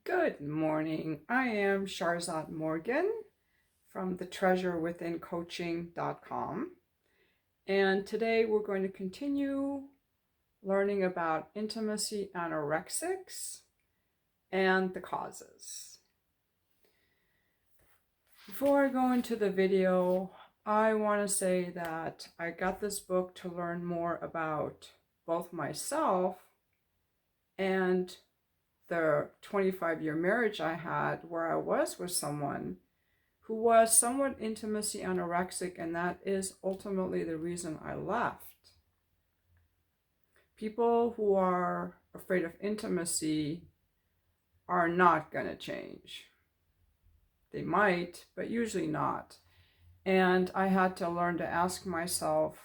Good morning. I am Sharzad Morgan from thetreasurewithincoaching.com. And today we're going to continue learning about intimacy anorexics and the causes. Before I go into the video, I want to say that I got this book to learn more about both myself and the 25-year marriage I had, where I was with someone who was somewhat intimacy anorexic, and that is ultimately the reason I left. People who are afraid of intimacy are not going to change. They might, but usually not. And I had to learn to ask myself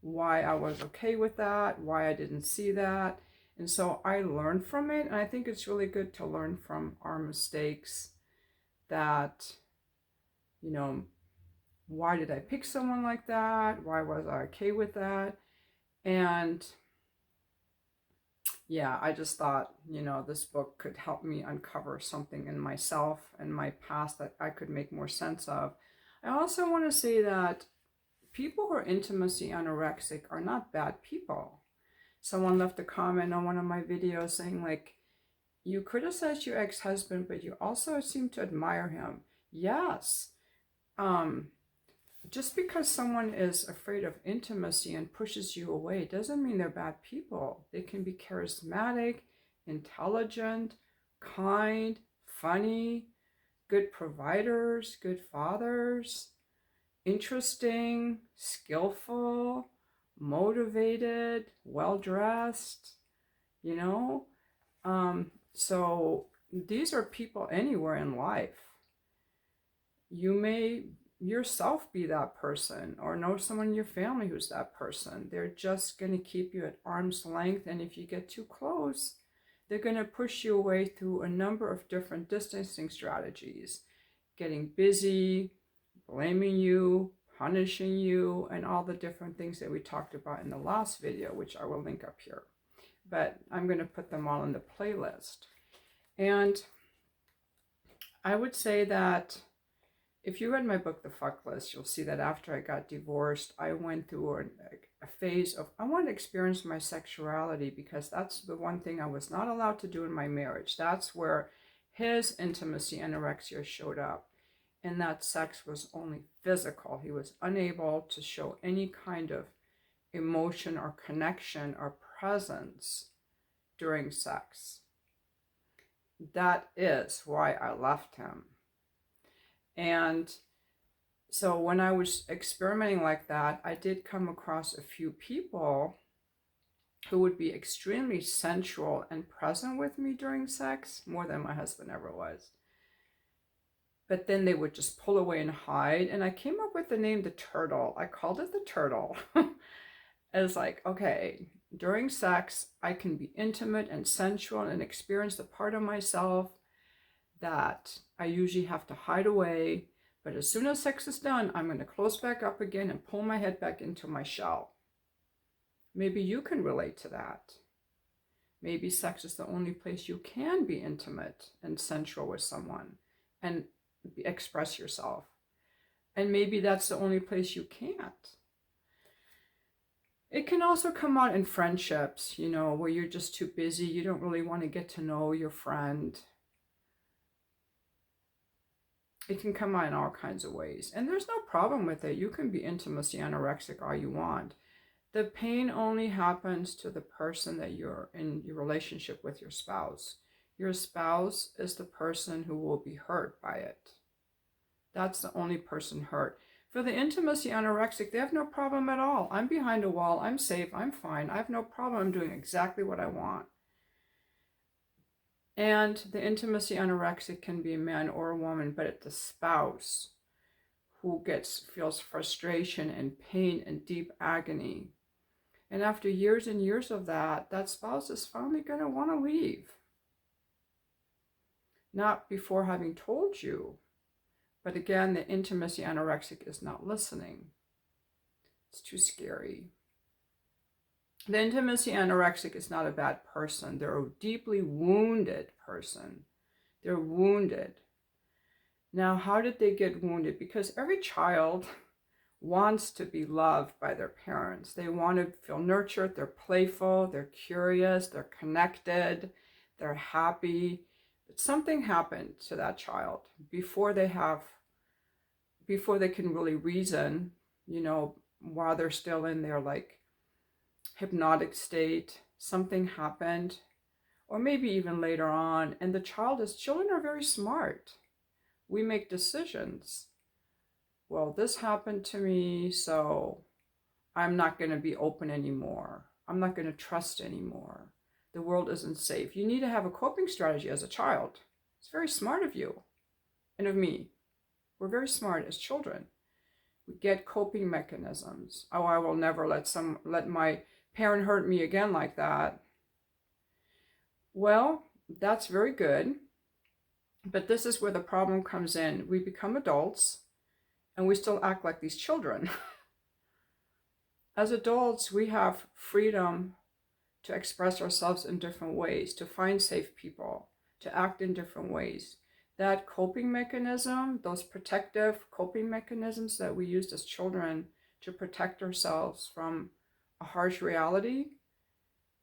why I was okay with that, why I didn't see that. And so I learned from it, and I think it's really good to learn from our mistakes. That, why did I pick someone like that? Why was I okay with that? And yeah, I just thought, this book could help me uncover something in myself and my past that I could make more sense of. I also want to say that people who are intimacy anorexic are not bad people. Someone left a comment on one of my videos saying, like, you criticize your ex-husband, but you also seem to admire him. Yes. Just because someone is afraid of intimacy and pushes you away doesn't mean they're bad people. They can be charismatic, intelligent, kind, funny, good providers, good fathers, interesting, skillful, motivated, well-dressed, So these are people anywhere in life. You may yourself be that person, or know someone in your family who's that person. They're just going to keep you at arm's length, and if you get too close, they're going to push you away through a number of different distancing strategies. Getting busy, blaming you, punishing you, and all the different things that we talked about in the last video, which I will link up here. But I'm going to put them all in the playlist. And I would say that if you read my book, The Fuck List, you'll see that after I got divorced, I went through a phase of, I wanted to experience my sexuality, because that's the one thing I was not allowed to do in my marriage. That's where his intimacy anorexia showed up. And that sex was only physical. He was unable to show any kind of emotion or connection or presence during sex. That is why I left him. And so when I was experimenting like that, I did come across a few people who would be extremely sensual and present with me during sex, more than my husband ever was. But then they would just pull away and hide. And I came up with the name The Turtle. I called it The Turtle. It's like, okay, during sex, I can be intimate and sensual and experience the part of myself that I usually have to hide away. But as soon as sex is done, I'm going to close back up again and pull my head back into my shell. Maybe you can relate to that. Maybe sex is the only place you can be intimate and sensual with someone and express yourself. And maybe that's the only place you can't. It can also come out in friendships, where you're just too busy. You don't really want to get to know your friend. It can come out in all kinds of ways. And there's no problem with it. You can be intimacy anorexic all you want. The pain only happens to the person that you're in your relationship with, your spouse. Your spouse is the person who will be hurt by it. That's the only person hurt. For the intimacy anorexic, they have no problem at all. I'm behind a wall. I'm safe. I'm fine. I have no problem. I'm doing exactly what I want. And the intimacy anorexic can be a man or a woman, but it's the spouse who feels frustration and pain and deep agony. And after years and years of that, that spouse is finally going to want to leave. Not before having told you. But again, the intimacy anorexic is not listening. It's too scary. The intimacy anorexic is not a bad person. They're a deeply wounded person. They're wounded. Now, how did they get wounded? Because every child wants to be loved by their parents. They want to feel nurtured, they're playful, they're curious, they're connected, they're happy. But something happened to that child before they can really reason, while they're still in their like hypnotic state. Something happened, or maybe even later on, and children are very smart. We make decisions. Well, this happened to me, so I'm not going to be open anymore. I'm not going to trust anymore. The world isn't safe. You need to have a coping strategy as a child. It's very smart of you and of me. We're very smart as children. We get coping mechanisms. Oh, I will never let my parent hurt me again like that. Well, that's very good. But this is where the problem comes in. We become adults and we still act like these children. As adults, we have freedom to express ourselves in different ways, to find safe people, to act in different ways. That coping mechanism, those protective coping mechanisms that we used as children to protect ourselves from a harsh reality,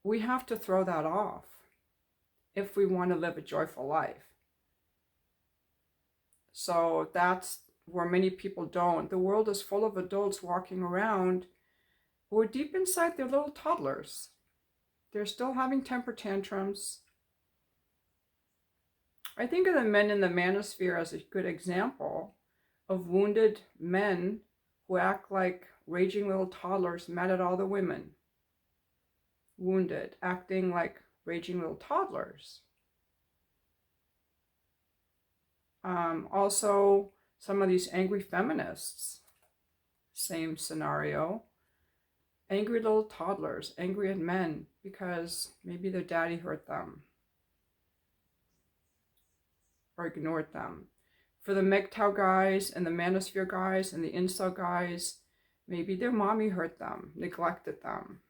we have to throw that off if we want to live a joyful life. So that's where many people don't. The world is full of adults walking around who are deep inside they're little toddlers. They're still having temper tantrums. I think of the men in the manosphere as a good example of wounded men who act like raging little toddlers mad at all the women. Wounded, acting like raging little toddlers. Also, some of these angry feminists, same scenario. Angry little toddlers, angry at men because maybe their daddy hurt them or ignored them. For the MGTOW guys and the manosphere guys and the incel guys, maybe their mommy hurt them, neglected them.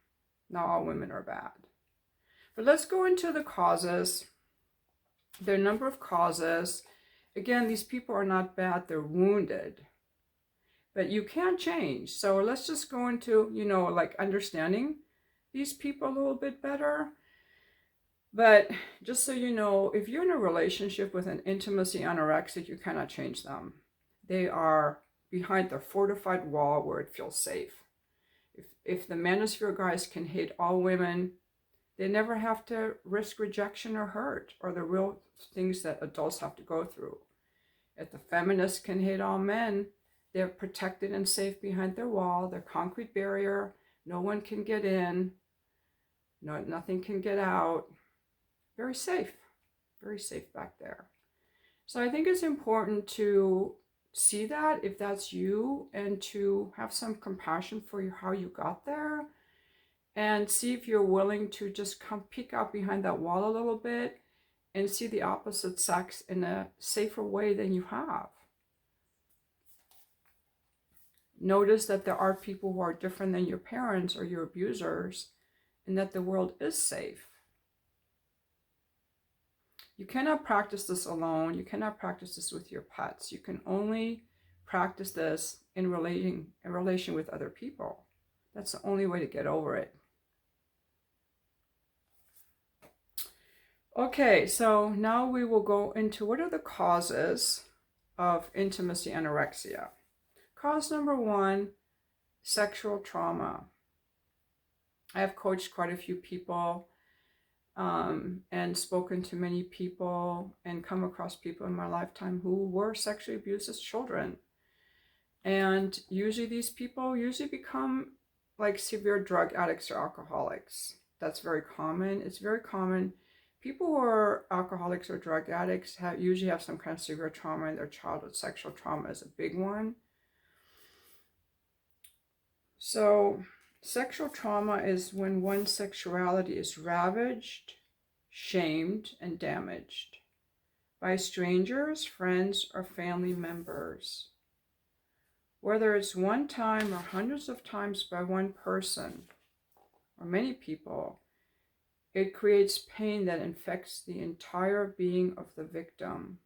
Not all women are bad. But let's go into the causes. There are a number of causes. Again, these people are not bad, they're wounded. But you can't change. So let's just go into, like understanding these people a little bit better. But just so you know, if you're in a relationship with an intimacy anorexic, you cannot change them. They are behind the fortified wall where it feels safe. If the manosphere guys can hate all women, they never have to risk rejection or hurt or the real things that adults have to go through. If the feminists can hate all men, they're protected and safe behind their wall, their concrete barrier. No one can get in. Nothing can get out. Very safe back there. So I think it's important to see that if that's you and to have some compassion for how you got there and see if you're willing to just come peek out behind that wall a little bit and see the opposite sex in a safer way than you have. Notice that there are people who are different than your parents or your abusers and that the world is safe. You cannot practice this alone. You cannot practice this with your pets. You can only practice this in relation with other people. That's the only way to get over it. Okay, so now we will go into what are the causes of intimacy anorexia. Cause number 1, sexual trauma. I have coached quite a few people and spoken to many people and come across people in my lifetime who were sexually abused as children. And usually these people become like severe drug addicts or alcoholics. That's very common. It's very common. People who are alcoholics or drug addicts usually have some kind of severe trauma in their childhood. Sexual trauma is a big one. So sexual trauma is when one's sexuality is ravaged, shamed, and damaged by strangers, friends, or family members. Whether it's one time or hundreds of times by one person or many people, It creates pain that infects the entire being of the victim.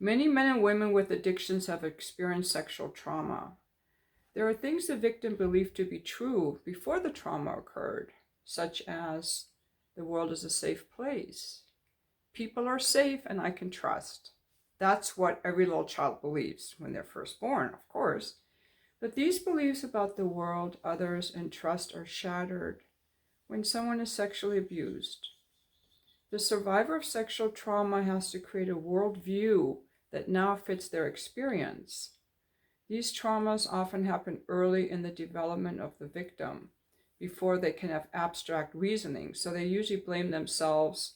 Many men and women with addictions have experienced sexual trauma. There are things the victim believed to be true before the trauma occurred, such as the world is a safe place. People are safe and I can trust. That's what every little child believes when they're first born, of course. But these beliefs about the world, others, and trust are shattered when someone is sexually abused. The survivor of sexual trauma has to create a worldview that now fits their experience. These traumas often happen early in the development of the victim, before they can have abstract reasoning, so they usually blame themselves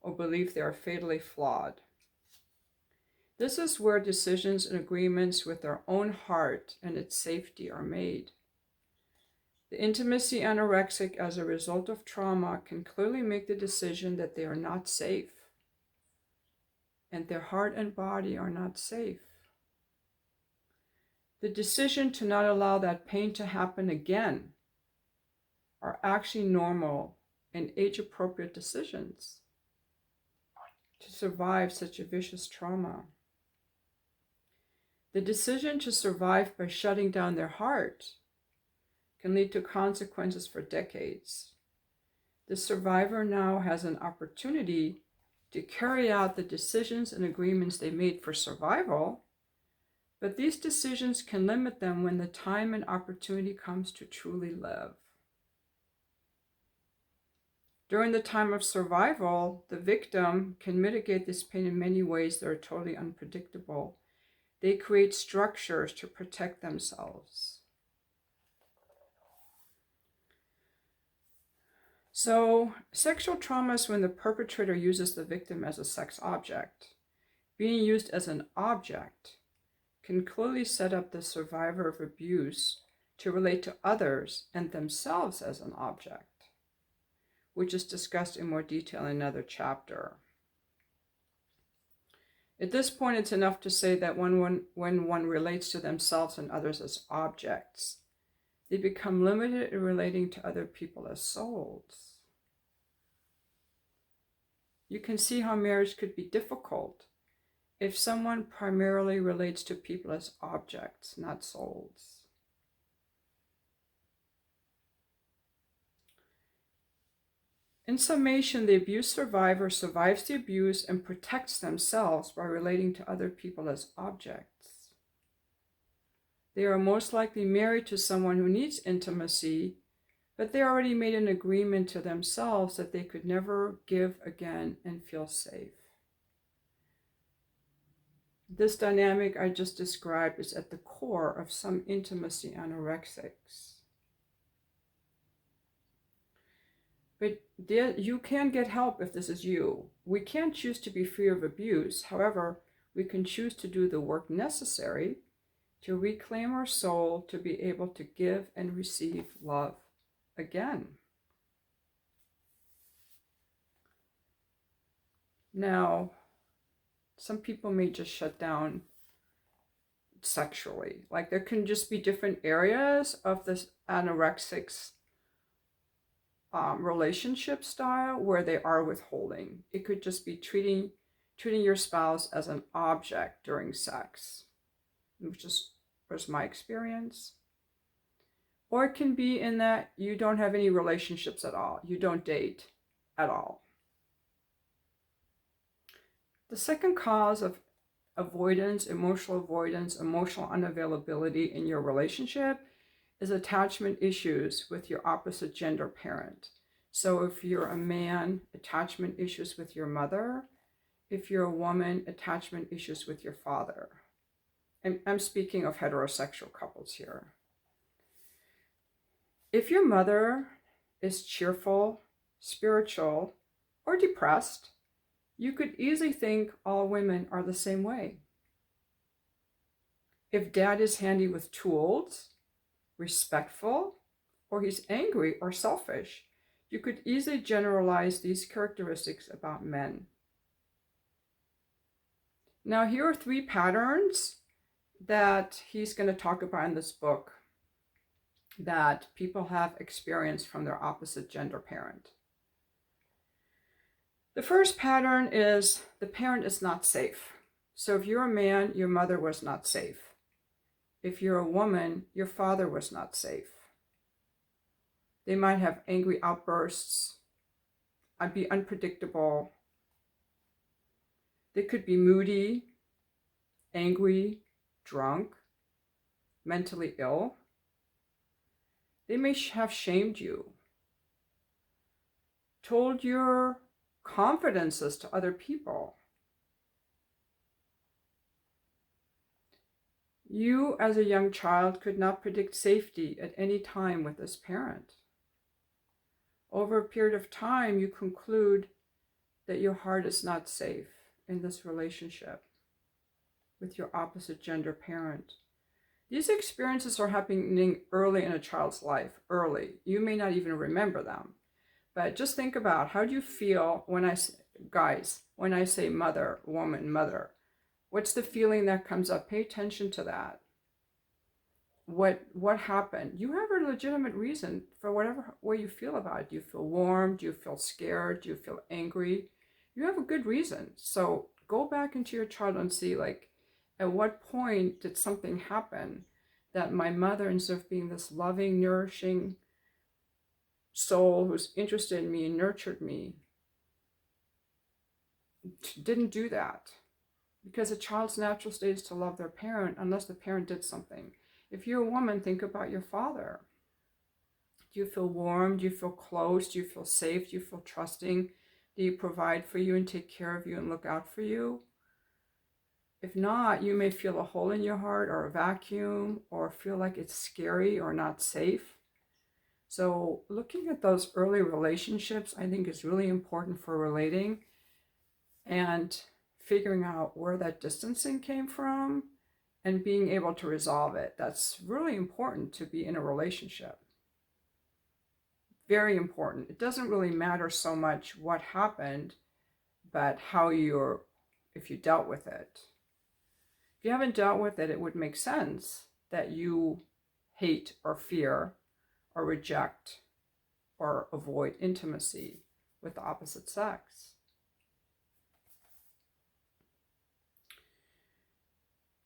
or believe they are fatally flawed. This is where decisions and agreements with their own heart and its safety are made. The intimacy anorexic as a result of trauma can clearly make the decision that they are not safe, and their heart and body are not safe. The decision to not allow that pain to happen again are actually normal and age-appropriate decisions to survive such a vicious trauma. The decision to survive by shutting down their heart can lead to consequences for decades. The survivor now has an opportunity to carry out the decisions and agreements they made for survival, but these decisions can limit them when the time and opportunity comes to truly live. During the time of survival, the victim can mitigate this pain in many ways that are totally unpredictable. They create structures to protect themselves. So, sexual trauma is when the perpetrator uses the victim as a sex object. Being used as an object can clearly set up the survivor of abuse to relate to others and themselves as an object, which is discussed in more detail in another chapter. At this point, it's enough to say that when one relates to themselves and others as objects, they become limited in relating to other people as souls. You can see how marriage could be difficult if someone primarily relates to people as objects, not souls. In summation, the abuse survivor survives the abuse and protects themselves by relating to other people as objects. They are most likely married to someone who needs intimacy, but they already made an agreement to themselves that they could never give again and feel safe. This dynamic I just described is at the core of some intimacy anorexics. But you can get help if this is you. We can't choose to be free of abuse. However, we can choose to do the work necessary to reclaim our soul to be able to give and receive love again. Now, some people may just shut down sexually. Like there can just be different areas of this anorexic's relationship style where they are withholding. It could just be treating your spouse as an object during sex, which was my experience. Or it can be in that you don't have any relationships at all. You don't date at all. The second cause of avoidance, emotional unavailability in your relationship is attachment issues with your opposite gender parent. So if you're a man, attachment issues with your mother. If you're a woman, attachment issues with your father. And I'm speaking of heterosexual couples here. If your mother is cheerful, spiritual, or depressed, you could easily think all women are the same way. If dad is handy with tools, respectful, or he's angry or selfish, you could easily generalize these characteristics about men. Now, here are 3 patterns that he's going to talk about in this book. that people have experienced from their opposite gender parent. The first pattern is the parent is not safe. So if you're a man, your mother was not safe. If you're a woman, your father was not safe. They might have angry outbursts, be unpredictable. They could be moody, angry, drunk, mentally ill. They may have shamed you, told your confidences to other people. You, as a young child, could not predict safety at any time with this parent. Over a period of time, you conclude that your heart is not safe in this relationship with your opposite gender parent. These experiences are happening early in a child's life, early. You may not even remember them. But just think about, how do you feel when when I say mother, woman, mother? What's the feeling that comes up? Pay attention to that. What happened? You have a legitimate reason for whatever way you feel about it. Do you feel warm? Do you feel scared? Do you feel angry? You have a good reason. So go back into your child and see, like, at what point did something happen that my mother, instead of being this loving, nourishing soul who's interested in me and nurtured me, didn't do that? Because a child's natural state is to love their parent unless the parent did something. If you're a woman, think about your father. Do you feel warm? Do you feel close? Do you feel safe? Do you feel trusting? Do you provide for you and take care of you and look out for you? If not, you may feel a hole in your heart or a vacuum, or feel like it's scary or not safe. So looking at those early relationships, I think, is really important for relating and figuring out where that distancing came from and being able to resolve it. That's really important to be in a relationship. Very important. It doesn't really matter so much what happened, but if you dealt with it. If you haven't dealt with it, it would make sense that you hate or fear or reject or avoid intimacy with the opposite sex.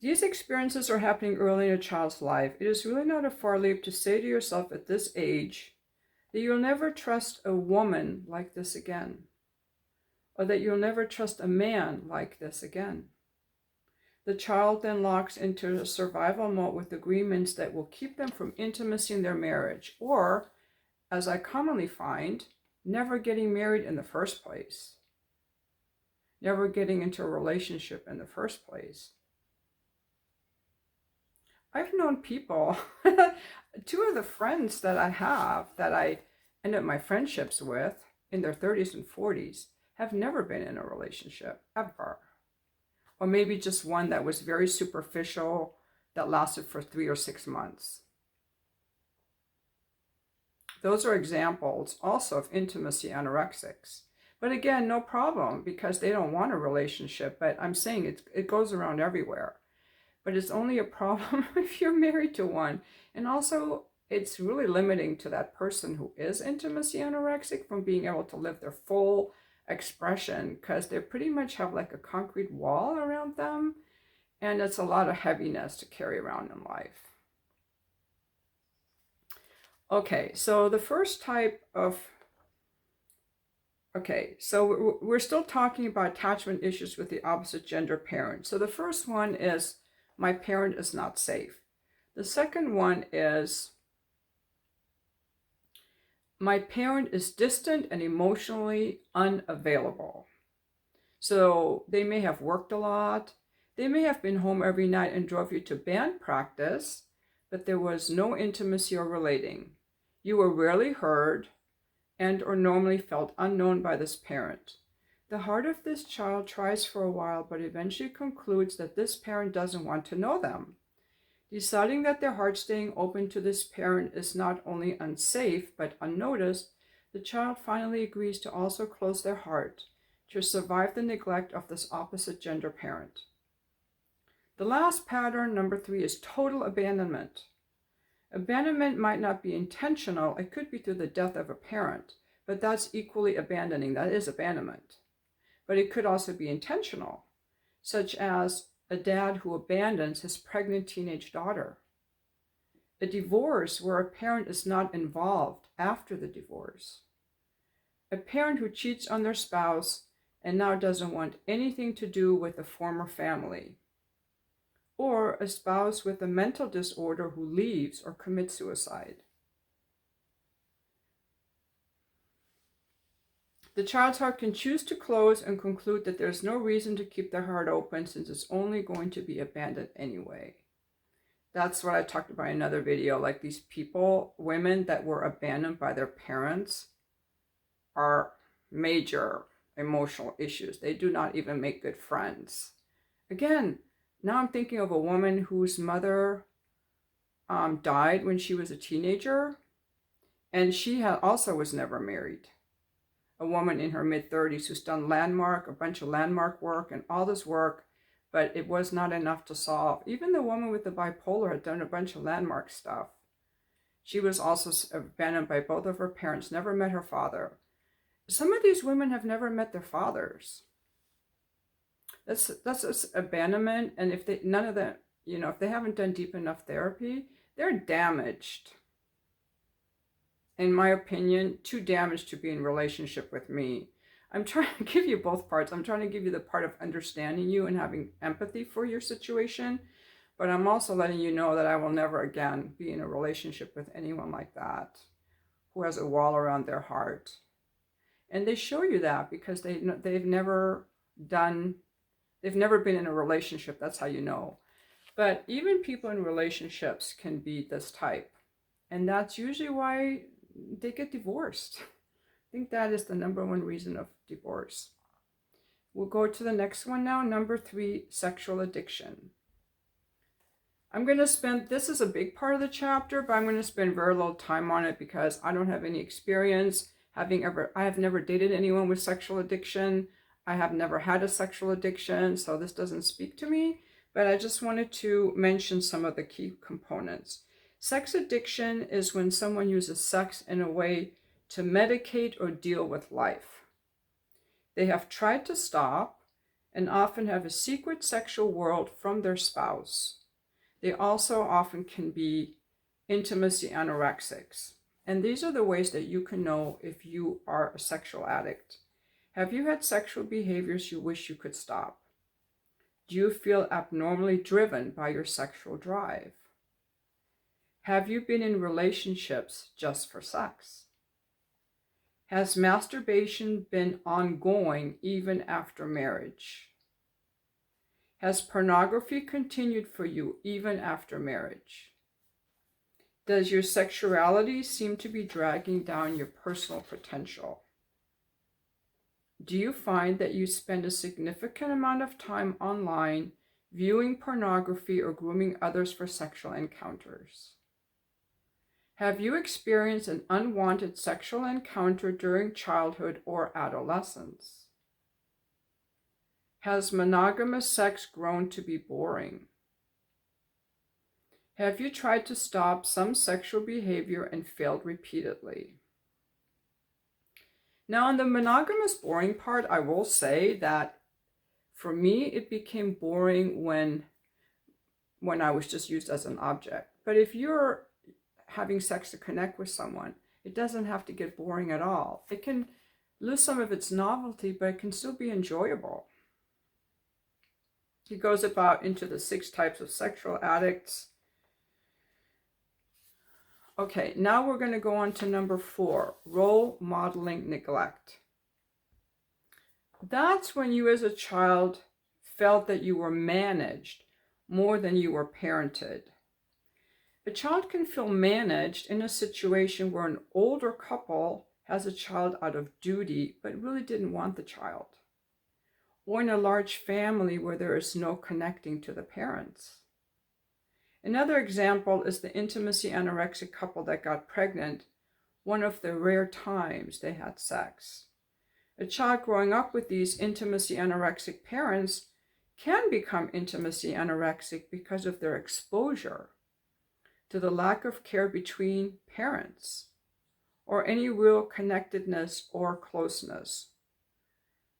These experiences are happening early in a child's life. It is really not a far leap to say to yourself at this age that you'll never trust a woman like this again, or that you'll never trust a man like this again. The child then locks into a survival mode with agreements that will keep them from intimacy in their marriage, or, as I commonly find, never getting married in the first place, never getting into a relationship in the first place. I've known people, two of the friends that I have, that I end up my friendships with in their 30s and 40s, have never been in a relationship, ever. Or maybe just one that was very superficial, that lasted for 3 or 6 months. Those are examples also of intimacy anorexics. But again, no problem, because they don't want a relationship. But I'm saying it goes around everywhere. But it's only a problem if you're married to one. And also, it's really limiting to that person who is intimacy anorexic from being able to live their full expression, because they pretty much have like a concrete wall around them, and it's a lot of heaviness to carry around in life. Okay, so the first type of, so we're still talking about attachment issues with the opposite gender parent. So the first one is, my parent is not safe. The second one is, my parent is distant and emotionally unavailable. So they may have worked a lot. They may have been home every night and drove you to band practice, but there was no intimacy or relating. You were rarely heard and or normally felt unknown by this parent. The heart of this child tries for a while, but eventually concludes that this parent doesn't want to know them. Deciding that their heart staying open to this parent is not only unsafe, but unnoticed, the child finally agrees to also close their heart to survive the neglect of this opposite gender parent. The last pattern, number 3, is total abandonment. Abandonment might not be intentional. It could be through the death of a parent, but that's equally abandoning. That is abandonment. But it could also be intentional, such as a dad who abandons his pregnant teenage daughter. A divorce where a parent is not involved after the divorce. A parent who cheats on their spouse and now doesn't want anything to do with the former family. Or a spouse with a mental disorder who leaves or commits suicide. The child's heart can choose to close and conclude that there's no reason to keep their heart open since it's only going to be abandoned anyway. That's what I talked about in another video, like these people, women that were abandoned by their parents are major emotional issues. They do not even make good friends. Again, now I'm thinking of a woman whose mother died when she was a teenager, and she also was never married. A woman in her mid-30s who's done a bunch of landmark work and all this work, but it was not enough to solve. Even the woman with the bipolar had done a bunch of landmark stuff. She was also abandoned by both of her parents, never met her father. Some of these women have never met their fathers. That's abandonment, and if they if they haven't done deep enough therapy, they're damaged. In my opinion, too damaged to be in relationship with me. I'm trying to give you both parts. I'm trying to give you the part of understanding you and having empathy for your situation, but I'm also letting you know that I will never again be in a relationship with anyone like that, who has a wall around their heart. And they show you that because they've never been in a relationship. That's how you know. But even people in relationships can be this type. And that's usually why they get divorced. I think that is the number one reason of divorce. We'll go to the next one now. Number 3, sexual addiction. This is a big part of the chapter, but I'm going to spend very little time on it because I don't have any experience I have never dated anyone with sexual addiction. I have never had a sexual addiction, so this doesn't speak to me, but I just wanted to mention some of the key components. Sex addiction is when someone uses sex in a way to medicate or deal with life. They have tried to stop and often have a secret sexual world from their spouse. They also often can be intimacy anorexics. And these are the ways that you can know if you are a sexual addict. Have you had sexual behaviors you wish you could stop? Do you feel abnormally driven by your sexual drive? Have you been in relationships just for sex? Has masturbation been ongoing even after marriage? Has pornography continued for you even after marriage? Does your sexuality seem to be dragging down your personal potential? Do you find that you spend a significant amount of time online viewing pornography or grooming others for sexual encounters? Have you experienced an unwanted sexual encounter during childhood or adolescence? Has monogamous sex grown to be boring? Have you tried to stop some sexual behavior and failed repeatedly? Now, on the monogamous boring part, I will say that for me, it became boring when I was just used as an object. But if you're having sex to connect with someone, it doesn't have to get boring at all. It can lose some of its novelty, but it can still be enjoyable. He goes about into the 6 types of sexual addicts. Okay, now we're going to go on to number 4, role modeling neglect. That's when you as a child felt that you were managed more than you were parented. A child can feel managed in a situation where an older couple has a child out of duty but really didn't want the child. Or in a large family where there is no connecting to the parents. Another example is the intimacy anorexic couple that got pregnant, one of the rare times they had sex. A child growing up with these intimacy anorexic parents can become intimacy anorexic because of their exposure. to the lack of care between parents or any real connectedness or closeness.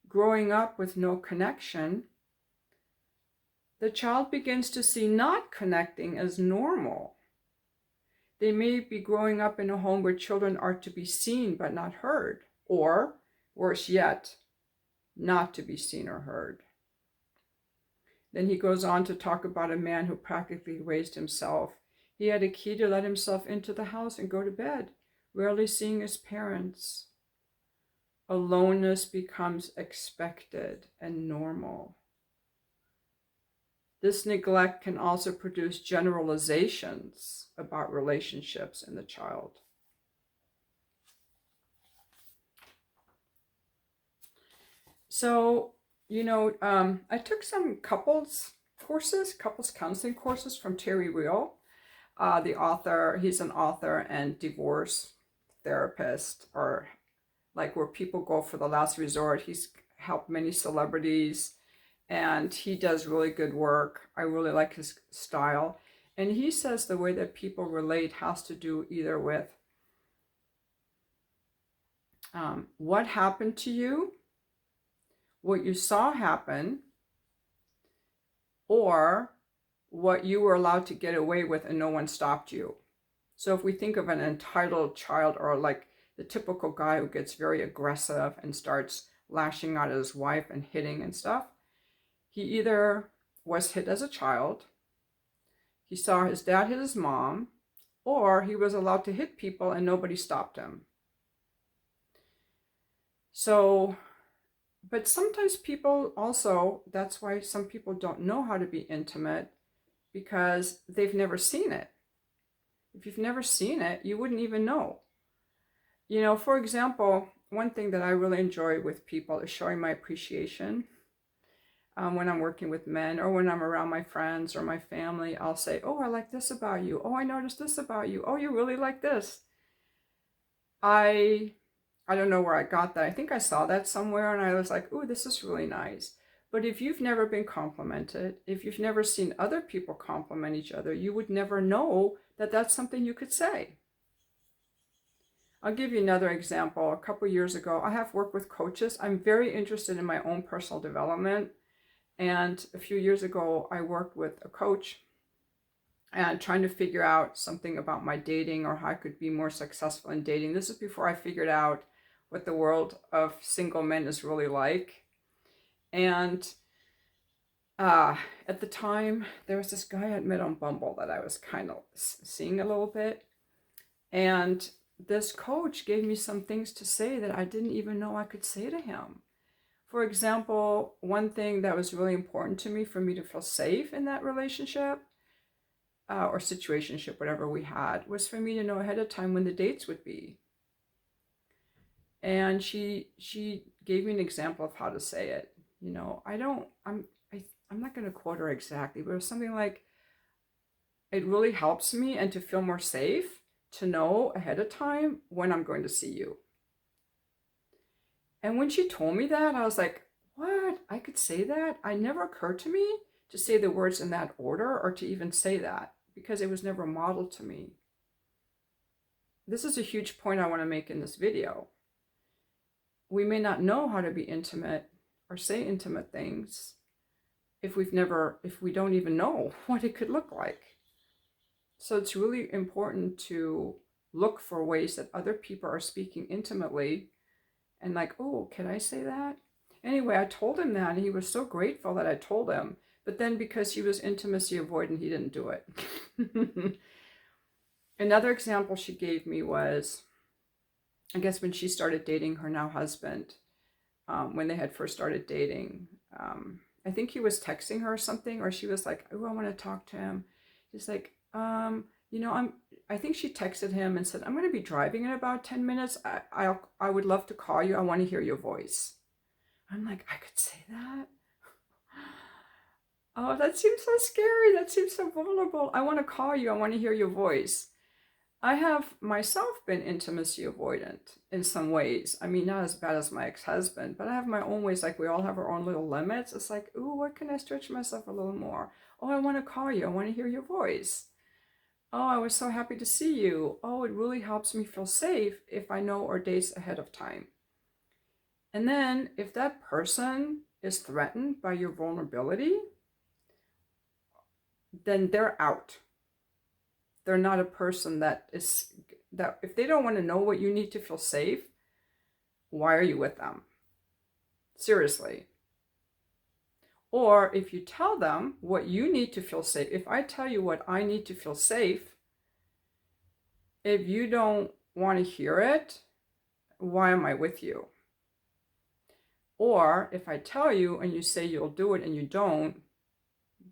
Growing up with no connection, the child begins to see not connecting as normal. They may be growing up in a home where children are to be seen but not heard, or worse yet, not to be seen or heard. Then he goes on to talk about a man who practically raised himself. He had a key to let himself into the house and go to bed, rarely seeing his parents. Aloneness becomes expected and normal. This neglect can also produce generalizations about relationships in the child. So, I took some couples counseling courses from Terry Real, the author. He's an author and divorce therapist, or like where people go for the last resort. He's helped many celebrities, and he does really good work. I really like his style. And he says the way that people relate has to do either with what happened to you, what you saw happen, or what you were allowed to get away with and no one stopped you. So if we think of an entitled child, or like the typical guy who gets very aggressive and starts lashing out at his wife and hitting and stuff, he either was hit as a child, he saw his dad hit his mom, or he was allowed to hit people and nobody stopped him. So, but sometimes people also, that's why some people don't know how to be intimate, because they've never seen it. If you've never seen it, you wouldn't even know. For example, one thing that I really enjoy with people is showing my appreciation. When I'm working with men, or when I'm around my friends or my family, I'll say, oh, I like this about you. Oh, I noticed this about you. Oh, you really like this. I don't know where I got that. I think I saw that somewhere and I was like, oh, this is really nice. But if you've never been complimented, if you've never seen other people compliment each other, you would never know that that's something you could say. I'll give you another example. A couple years ago, I have worked with coaches. I'm very interested in my own personal development. And a few years ago, I worked with a coach and trying to figure out something about my dating, or how I could be more successful in dating. This is before I figured out what the world of single men is really like. And at the time, there was this guy I met on Bumble that I was kind of seeing a little bit. And this coach gave me some things to say that I didn't even know I could say to him. For example, one thing that was really important to me, for me to feel safe in that relationship or situationship, whatever we had, was for me to know ahead of time when the dates would be. And she gave me an example of how to say it. I'm not going to quote her exactly, but it was something like, it really helps me and to feel more safe to know ahead of time when I'm going to see you. And when she told me that, I was like, what? I could say that? It never occurred to me to say the words in that order, or to even say that, because it was never modeled to me. This is a huge point I want to make in this video. We may not know how to be intimate or say intimate things if we don't even know what it could look like. So it's really important to look for ways that other people are speaking intimately, and like, oh, can I say that? Anyway, I told him that, and he was so grateful that I told him. But then, because he was intimacy avoidant, he didn't do it. Another example she gave me was, I guess when she started dating her now husband, when they had first started dating, I think he was texting her or something, or she was like, oh, I want to talk to him. He's like, I think she texted him and said, I'm going to be driving in about 10 minutes. I would love to call you. I want to hear your voice. I'm like, I could say that? Oh, that seems so scary. That seems so vulnerable. I want to call you. I want to hear your voice. I have myself been intimacy avoidant in some ways. I mean, not as bad as my ex-husband, but I have my own ways. Like, we all have our own little limits. It's like, ooh, what can I stretch myself a little more? Oh, I want to call you. I want to hear your voice. Oh, I was so happy to see you. Oh, it really helps me feel safe if I know our dates ahead of time. And then if that person is threatened by your vulnerability, then they're out. They're not a person that if they don't want to know what you need to feel safe, why are you with them? Seriously. Or if you tell them what you need to feel safe, if I tell you what I need to feel safe, if you don't want to hear it, why am I with you? Or if I tell you and you say you'll do it and you don't,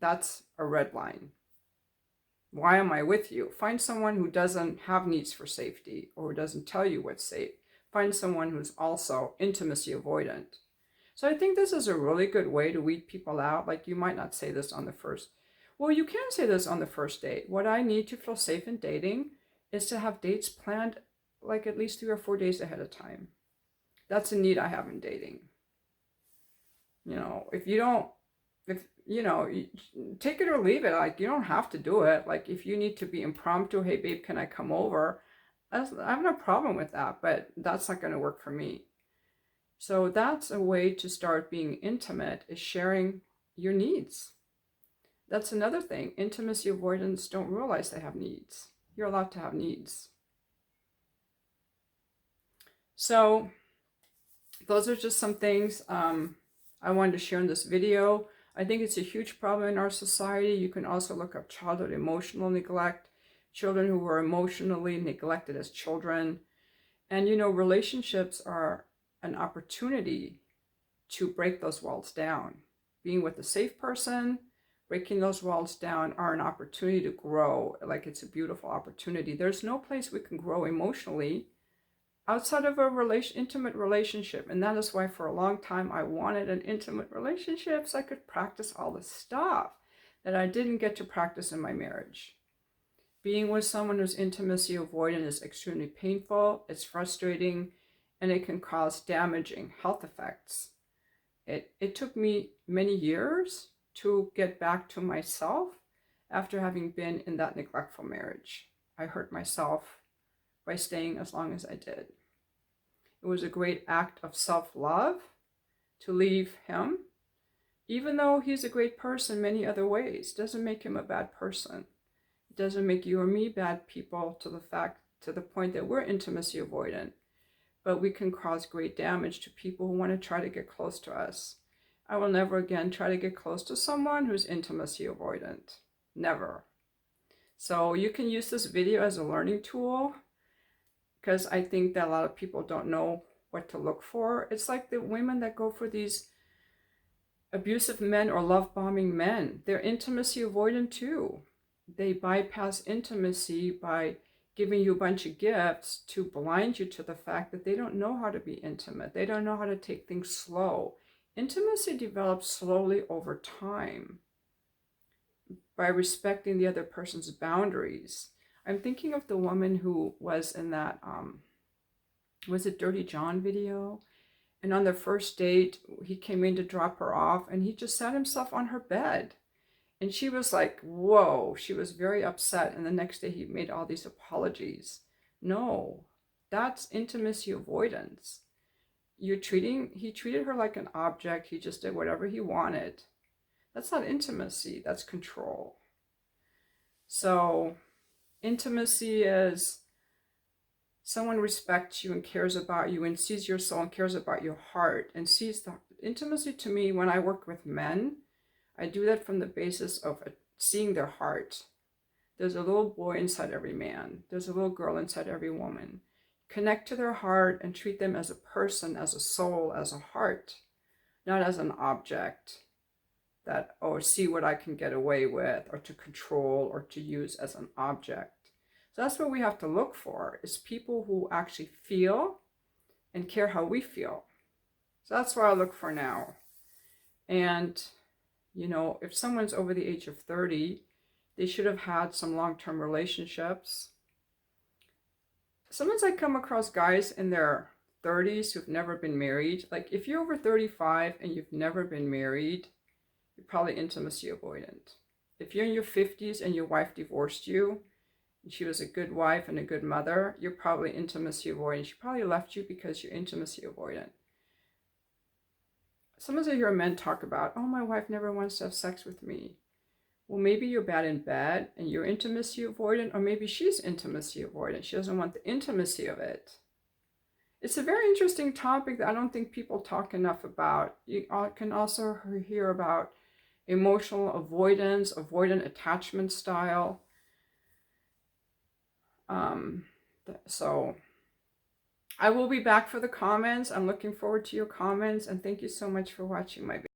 that's a red line. Why am I with you? Find someone who doesn't have needs for safety or who doesn't tell you what's safe. Find someone who's also intimacy avoidant. So I think this is a really good way to weed people out. Like, you might not say this on the first. Well, you can say this on the first date. What I need to feel safe in dating is to have dates planned like at least 3 or 4 days ahead of time. That's a need I have in dating. You know, if you don't, if you know, take it or leave it. Like, you don't have to do it. Like, if you need to be impromptu, hey babe, can I come over? I have no problem with that, but that's not going to work for me. So that's a way to start being intimate, is sharing your needs. That's another thing. Intimacy avoidants don't realize they have needs. You're allowed to have needs. So those are just some things I wanted to share in this video. I think it's a huge problem in our society. You can also look up childhood emotional neglect, children who were emotionally neglected as children. And, you know, relationships are an opportunity to break those walls down. Being with a safe person, breaking those walls down are an opportunity to grow. Like, it's a beautiful opportunity. There's no place we can grow emotionally outside of a intimate relationship. And that is why for a long time I wanted an intimate relationship so I could practice all the stuff that I didn't get to practice in my marriage. Being with someone who's intimacy avoidant is extremely painful, it's frustrating, and it can cause damaging health effects. It took me many years to get back to myself after having been in that neglectful marriage. I hurt myself by staying as long as I did. It was a great act of self-love to leave him, even though he's a great person many other ways. Doesn't make him a bad person. It doesn't make you or me bad people to the point that we're intimacy avoidant. But we can cause great damage to people who want to try to get close to us. I will never again try to get close to someone who's intimacy avoidant. Never. So you can use this video as a learning tool, because I think that a lot of people don't know what to look for. It's like the women that go for these abusive men or love bombing men. They're intimacy avoidant too. They bypass intimacy by giving you a bunch of gifts to blind you to the fact that they don't know how to be intimate. They don't know how to take things slow. Intimacy develops slowly over time by respecting the other person's boundaries. I'm thinking of the woman who was in that, was it Dirty John video? And on their first date, he came in to drop her off and he just sat himself on her bed. And she was like, whoa, she was very upset. And the next day he made all these apologies. No, that's intimacy avoidance. He treated her like an object. He just did whatever he wanted. That's not intimacy, that's control. So intimacy is someone respects you and cares about you and sees your soul and cares about your heart and sees the intimacy. To me, when I work with men, I do that from the basis of seeing their heart. There's a little boy inside every man. There's a little girl inside every woman. Connect to their heart and treat them as a person, as a soul, as a heart, not as an object that, oh, see what I can get away with, or to control or to use as an object. So that's what we have to look for, is people who actually feel and care how we feel. So that's what I look for now. And, you know, if someone's over the age of 30, they should have had some long-term relationships. Sometimes I come across guys in their 30s who've never been married. Like, if you're over 35 and you've never been married, you're probably intimacy avoidant. If you're in your 50s and your wife divorced you she was a good wife and a good mother, you're probably intimacy avoidant. She probably left you because you're intimacy avoidant. Sometimes I hear men talk about, oh, my wife never wants to have sex with me. Well, maybe you're bad in bed and you're intimacy avoidant, or maybe she's intimacy avoidant. She doesn't want the intimacy of it. It's a very interesting topic that I don't think people talk enough about. You can also hear about emotional avoidance, avoidant attachment style. So I will be back for the comments. I'm looking forward to your comments, and thank you so much for watching my video.